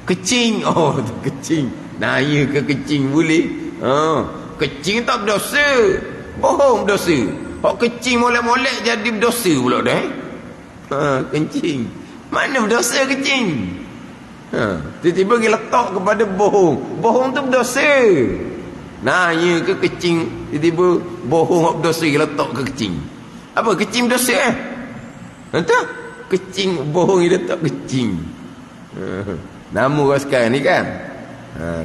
Kecing. Oh, kecing. Naya ke kecing boleh. Kecing tak berdosa. Bohong berdosa. Hak kecing molek-molek jadi berdosa pula dah. Kencing. Mana berdosa kecing? Tiba-tiba pergi letak kepada bohong. Bohong tu berdosa. Naya ke kecing, tiba-tiba bohong hak berdosa letak ke kecing. Apa kecing berdosa entah? Kecing bohong letak kecing. Nama orang sekarang ni kan,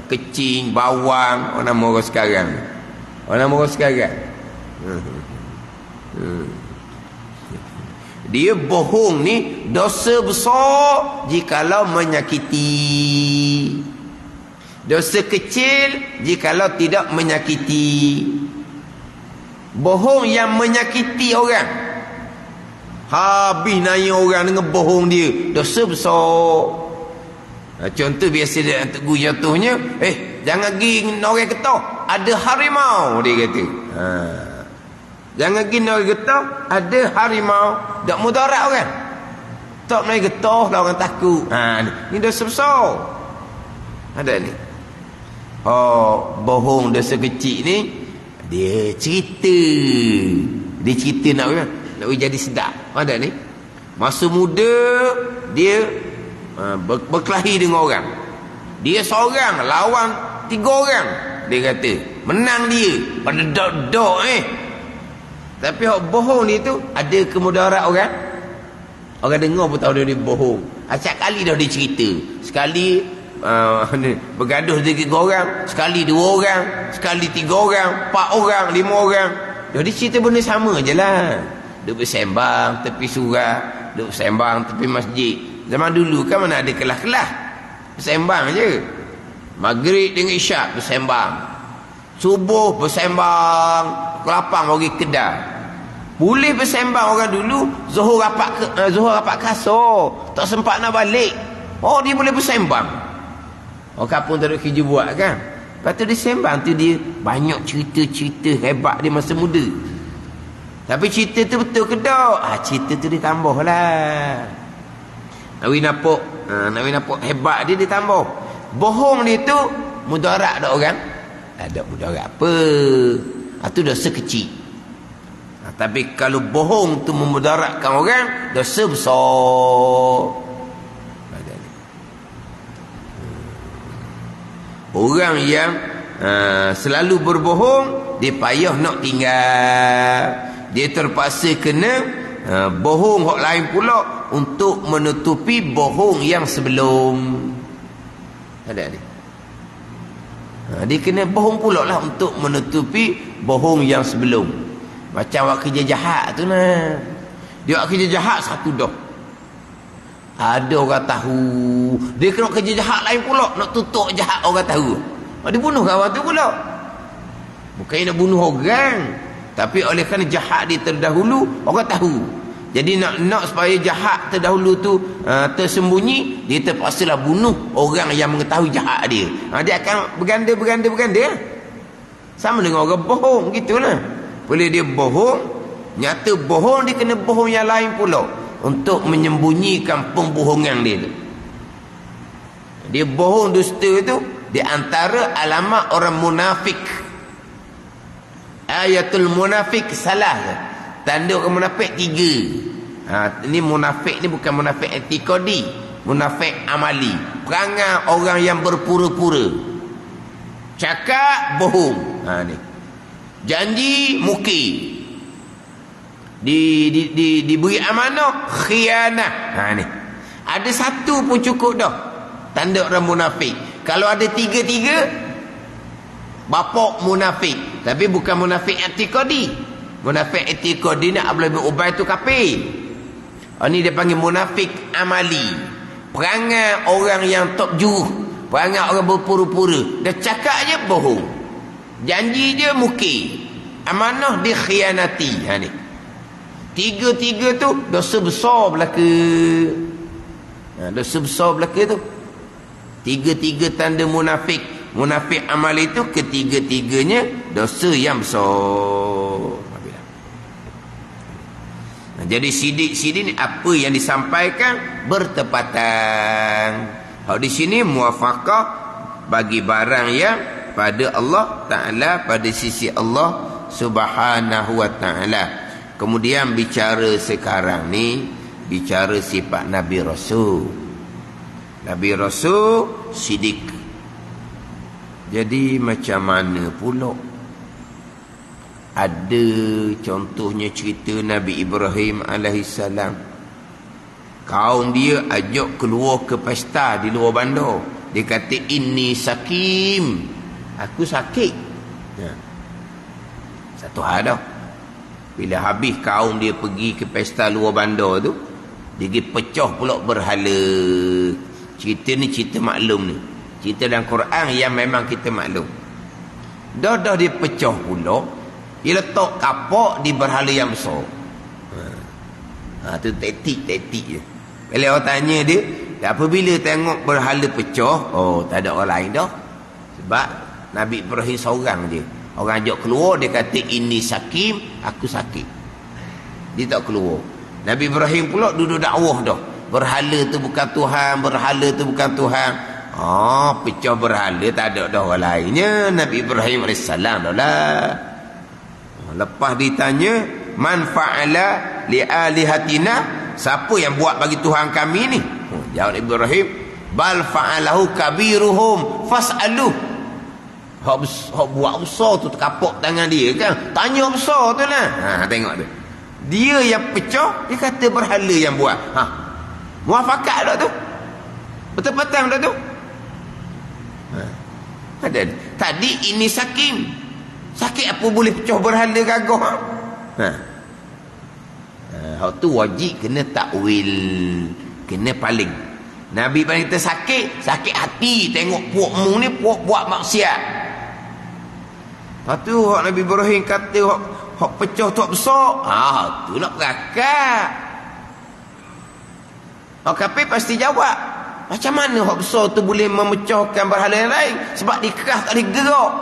kecing, bawang, nama orang sekarang. Nama orang sekarang. Dia bohong ni dosa besar jikalau menyakiti. Dosa kecil jikalau tidak menyakiti. Bohong yang menyakiti orang, habis nanya orang dengan bohong dia, dosa besar. Contoh biasa dia tegur jatuhnya, jangan pergi orang getah, ada harimau, dia kata. Jangan pergi orang getah, ada harimau. Tak mudarat orang. Tak naik getah lah orang takut. Ni dosa besar. Ada ni. Bohong dosa kecil ni, dia cerita. Dia cerita nak jadi sedap. Ada ni. Masa muda dia berkelahi dengan orang. Dia seorang lawan 3 orang. Dia kata menang dia pada dok-dok Tapi bohong ni tu ada kemudarat orang. Orang dengar pun tahu dia bohong. Acak kali dah dia cerita. Sekali bergaduh 3 orang, sekali 2 orang, sekali 3 orang, 4 orang, 5 orang. Dah dia cerita benda sama je lah. Dia bersembang tepi surau, dia bersembang tepi masjid. Zaman dulu kan mana ada kelas-kelas. Bersembang je. Maghrib dengan isyak bersembang. Subuh bersembang, kelapang bagi kedai. Boleh bersembang orang dulu, Zuhur rapat kasar, tak sempat nak balik. Dia boleh bersembang. Kapun tak ada kerja buat kan. Lepas tu dia sembang tu, dia banyak cerita-cerita hebat dia masa muda. Tapi cerita tu betul ke tak? Cerita tu dia tambah lah. Nak nampak hebat dia tambah. Bohong ni tu mudarat tak orang? Tak mudarat apa. Itu dosa kecil. Tapi kalau bohong tu memudaratkan orang, dosa besar. Orang yang selalu berbohong, dia payah nak tinggal. Dia terpaksa kena bohong hak lain pula untuk menutupi bohong yang sebelum. Ada ni. Dia kena bohong pula lah untuk menutupi bohong yang sebelum. Macam awak kerja jahat tu lah. Dia buat kerja jahat satu dah. Ada orang tahu. Dia kena kerja jahat lain pula, nak tutup jahat orang tahu. Dia bunuh kawan tu pula. Bukan nak bunuh orang, tapi oleh kerana jahat dia terdahulu, orang tahu. Jadi nak supaya jahat terdahulu tu tersembunyi, dia terpaksalah bunuh orang yang mengetahui jahat dia. Dia akan berganda. Sama dengan orang bohong gitulah. Boleh dia bohong, nyata bohong, dia kena bohong yang lain pula untuk menyembunyikan pembohongan dia tu. Dia bohong dusta tu di antara alamat orang munafik. Ayatul munafik salah. Tanda orang munafik 3. Ini munafik ni bukan munafik etikodi, munafik amali. Perangai orang yang berpura-pura. Cakap bohong. Ni. Janji muki. Diberi amanah khianah. Ni. Ada satu pun cukup dah. Tanda orang munafik. Kalau ada 3-3, Bapa munafik, tapi bukan munafik i'tiqadi. Munafik i'tiqadi ni Abdullah bin Ubay tu kafir. Ini dia panggil munafik amali. Perangai orang yang top juruh, perangai orang berpura-pura. Dia cakap je bohong, janji dia mukir, amanah dia khianati. Ha ni. Tiga-tiga tu dosa besar belaka. Dosa besar belaka tu. Tiga-tiga tanda munafik. Munafik amal itu ketiga-tiganya dosa yang besar. Jadi sidik-sidik ni apa yang disampaikan bertepatan. Di sini muwafaqah bagi barang yang pada Allah Ta'ala, pada sisi Allah Subhanahu wa Ta'ala. Kemudian bicara sekarang ni, bicara sifat Nabi Rasul. Nabi Rasul sidik. Jadi macam mana pula? Ada contohnya cerita Nabi Ibrahim alaihissalam. Kaum dia ajak keluar ke pesta di luar bandar. Dia kata, inni sakim, aku sakit. Satu hal dah. Bila habis kaum dia pergi ke pesta luar bandar tu, dia pergi pecah pula berhala. Cerita ni cerita maklum ni. Cerita dalam Quran yang memang kita maklum. Dah dia pecah pula. Dia letak kapak di berhala yang besar. Tu taktik je. Bila orang tanya dia, apabila tengok berhala pecah, oh tak ada orang lain dah. Sebab Nabi Ibrahim seorang je. Orang ajak keluar, dia kata, ini sakim, aku sakit. Dia tak keluar. Nabi Ibrahim pula duduk dakwah dah. Berhala tu bukan Tuhan, berhala tu bukan Tuhan. Pecah berhala, tak ada dah orang lainnya. Nabi Ibrahim AS dah lah. Lepas ditanya, man fa'ala li alihatina, siapa yang buat bagi Tuhan kami ni? Jawab Ibrahim, bal fa'alahu kabiruhum fas'aluh. Hak buat besar tu kapak tangan dia kan. Tanya besar tu lah. Tengok tu. Dia yang pecah, dia kata berhala yang buat. Muafakat tak tu? Betul-betul tak tu? Ada. Tadi ini sakim. Sakit apa boleh pecah berhala gagah? Hak tu wajib kena takwil, kena paling. Nabi paling kita sakit hati tengok puak mu ni puak buat maksiat. Lepas tu hak Nabi Ibrahim kata hak pecah tu besar. Tu nak berakak. Hak kafir pasti jawab, macam mana hak besar tu boleh memecahkan berhala yang lain? Sebab dia keras tak boleh gerak.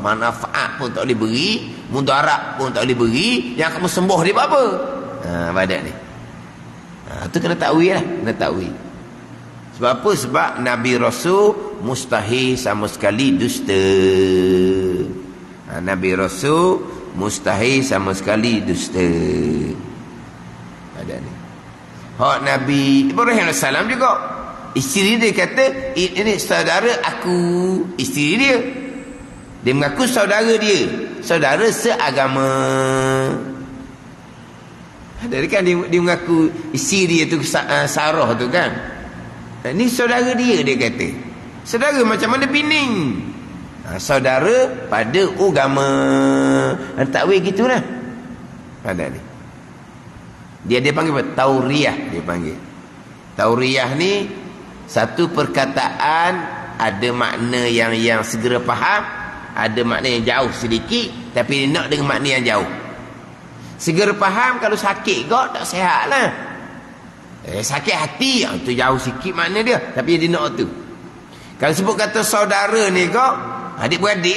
Manfaat pun tak boleh beri, mudarat pun tak boleh beri, yang kamu sembah dia apa? Badat ni. Tu kena takwil lah, kena takwil. Sebab apa? Sebab Nabi Rasul mustahil sama sekali dusta. Nabi Rasul mustahil sama sekali dusta. Badat ni. Hak Nabi Ibrahim AS juga, isteri dia kata, ini saudara aku, isteri dia. Dia mengaku saudara dia, saudara seagama. Jadi kan dia mengaku isteri dia tu Sarah tu kan. Ini saudara dia kata. Saudara macam mana pining? Saudara pada agama. Takwil gitulah. Pada ni. Dia panggil apa? Tauriyah dia panggil. Tauriyah ni satu perkataan ada makna yang segera faham, ada makna yang jauh sedikit, tapi dia nak dengan makna yang jauh. Segera faham kalau sakit kau tak sihat lah. Sakit hati itu jauh sikit makna dia, tapi dia nak tu. Kalau sebut kata saudara ni kau adik-beradik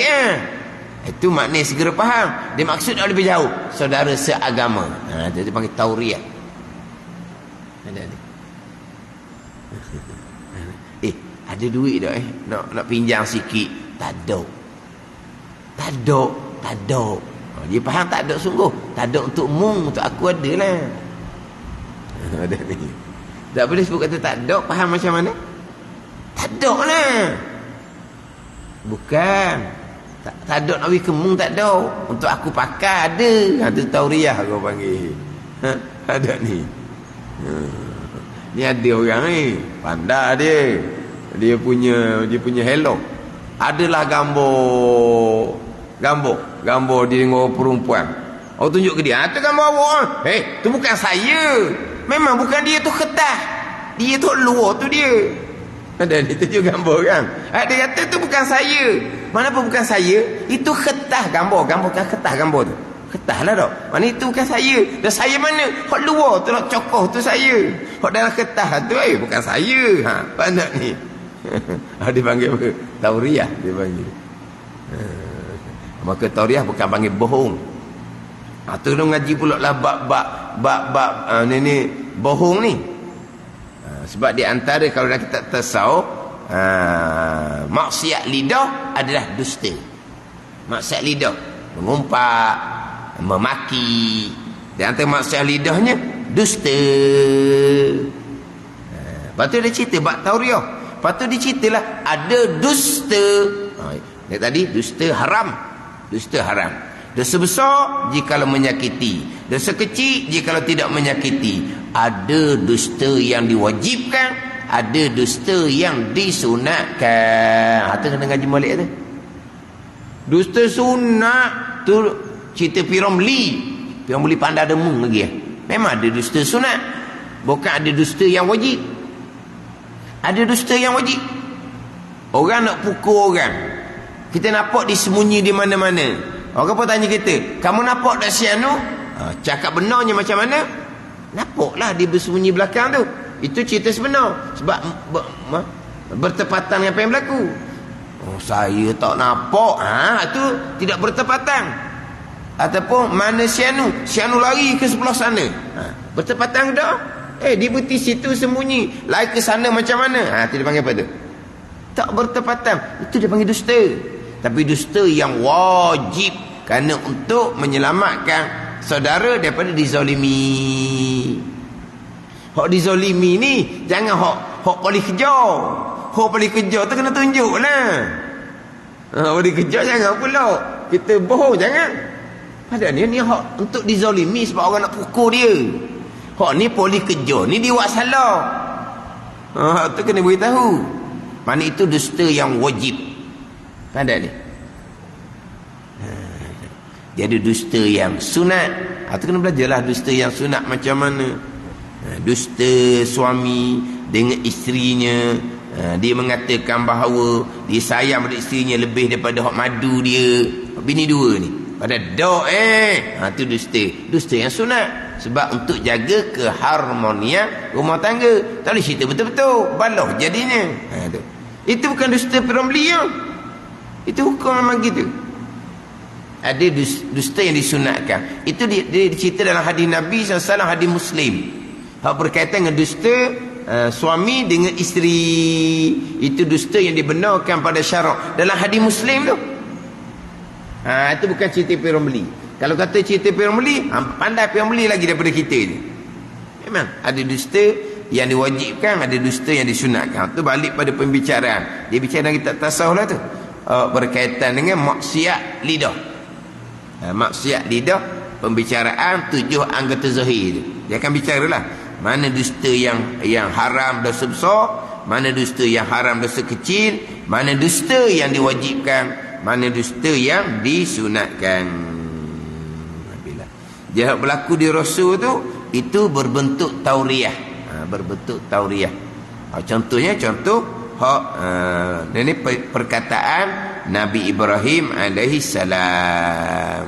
itu makna segera faham. Dia maksud dia lebih jauh, saudara seagama. Dia panggil tauriyah. Ada duit tak nak pinjam sikit? Tak ada. Dia faham tak ada sungguh. Tak ada untuk mung, untuk aku ada lah. Ada ni. Tak boleh sebut kata tak ada. Faham macam mana? Tak ada lah. Bukan. Tak ada nak pergi ke mung, tak ada. Untuk aku pakai ada. Itu tauriyah kau panggil. Ada ni. Ni ada orang ni. Pandai dia. Dia punya hello. adalah gambar dia dengan perempuan. Orang tunjuk ke dia, tu gambar awak. Tu bukan saya. Memang bukan dia, tu kertas. Dia tu luar tu dia. Dan dia tunjuk gambar kan. Dia kata tu bukan saya. Mana pun bukan saya, itu kertas gambar. Gambar kan kertas gambar tu. Kertas lah tak. Mana itu bukan saya. Dan saya mana? Hak luar tu nak cokoh tu saya. Hak dalam kertas tu bukan saya. Pandai ni. Dia panggil apa? Tauriah dia panggil. Maka tauriah bukan panggil bohong. Tu dia ngaji pula lah bab ni bohong ni. Sebab di antara kalau dah kita tasawuf, maksiat lidah adalah dusta. Maksiat lidah mengumpat, memaki. Di antara maksiat lidahnya dusta. Lepas tu dia cerita bab tauriah. Lepas tu dia ceritalah ada dusta. Dia tadi dusta haram. Dusta haram. Dosa besar jikalau menyakiti, dosa kecil jikalau tidak menyakiti. Ada dusta yang diwajibkan, ada dusta yang disunatkan. Tu kena ngaji molek tu. Dusta sunat tu cerita Piramli pandai demu lagi. Memang ada dusta sunat, bukan ada dusta yang wajib. Ada dusta yang wajib. Orang nak pukul orang, kita nampak disembunyi di mana-mana. Orang pun tanya kita, kamu nampak tak si anu? Cakap benarnya macam mana? Nampaklah dia bersembunyi belakang tu. Itu cerita sebenar. Sebab bertepatan dengan apa yang berlaku. Saya tak nampak. Itu tidak bertepatan. Ataupun mana si anu lari ke sebelah sana. Bertepatan tak? Dia berhenti situ sembunyi, lari ke sana macam mana? Itu dia panggil apa tu? Tak bertepatan. Itu dia panggil dusta. Tapi dusta yang wajib, kerana untuk menyelamatkan saudara daripada dizalimi. Hak dizalimi ni jangan hak paling kejar. Hak paling kejar tu kena tunjuk lah. Hak paling kejar jangan pula kita bohong, jangan. Padahal ni hak untuk dizalimi sebab orang nak pukul dia. Hak ni paling kejar ni dia buat salah. Hak tu kena beritahu. Mana itu dusta yang wajib. Ada ni. Jadi dusta yang sunat. Itu kena belajarlah dusta yang sunat macam mana. Dusta suami dengan isterinya. Dia mengatakan bahawa dia sayang pada isterinya lebih daripada hak madu dia. Bini dua ni. Pada dok itu dusta. Dusta yang sunat. Sebab untuk jaga keharmonian rumah tangga. Tak boleh cerita betul-betul. Baloh jadinya. Itu bukan dusta Piramli ya. Itu hukum memang gitu. Ada dusta yang disunatkan. Itu dia cerita dalam hadis Nabi SAW, hadis Muslim. Hak berkaitan dengan dusta suami dengan isteri. Itu dusta yang dibenarkan pada syarak dalam hadis Muslim tu. Itu bukan cerita Piramli. Kalau kata cerita Piramli, pandai Piramli lagi daripada kita ni. Memang ada dusta yang diwajibkan, ada dusta yang disunatkan. Itu balik pada pembicaraan. Dia bicara kita tasawuf lah tu. Berkaitan dengan maksiat lidah. Maksiat lidah, pembicaraan 7 anggota zahir tu. Dia akan bicaralah mana dusta yang haram dosa besar, mana dusta yang haram dosa kecil, mana dusta yang diwajibkan, mana dusta yang disunatkan. Jahat berlaku di Rasul tu, itu berbentuk tauriah. Berbentuk tauriah. Contohnya ini perkataan Nabi Ibrahim alaihi salam.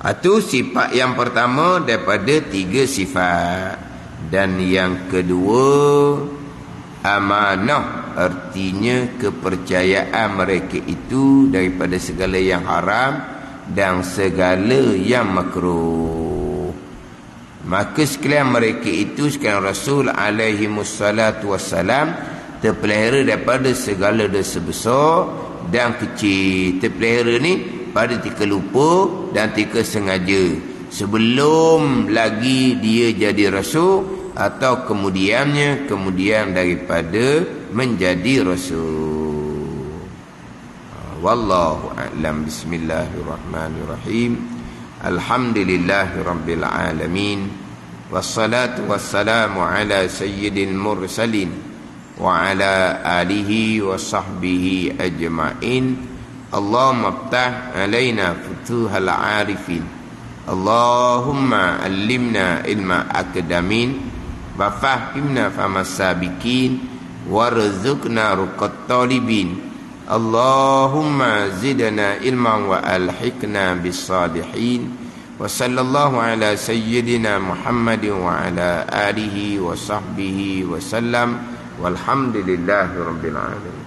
Itu sifat yang pertama daripada 3 sifat. Dan yang kedua, amanah, artinya kepercayaan mereka itu daripada segala yang haram dan segala yang makruh. Maka sekalian mereka itu, sekalian Rasul alaihi wassalatu wassalam, terpelihara daripada segala dosa besar dan kecil. Terpelihara ni pada tika lupa dan tika sengaja, sebelum lagi dia jadi Rasul atau kemudian daripada menjadi Rasul. Wallahu a'lam. Bismillahirrahmanirrahim. Alhamdulillahirabbil alamin. Wassalatu wassalamu ala sayyidil mursalin wa ala alihi wa sahbihi ajma'in. Allahumma iftah alaina futuhal arifin. Allahumma allimna ilma akadamin wa fahimna famas sabiqin warzuqna ruqat talibin. Allahumma zidna ilman wa alhiqna bis salihin. Wa sallallahu ala sayyidina Muhammadin wa ala alihi wa sahbihi wa sallam. Walhamdulillahi rabbil alamin.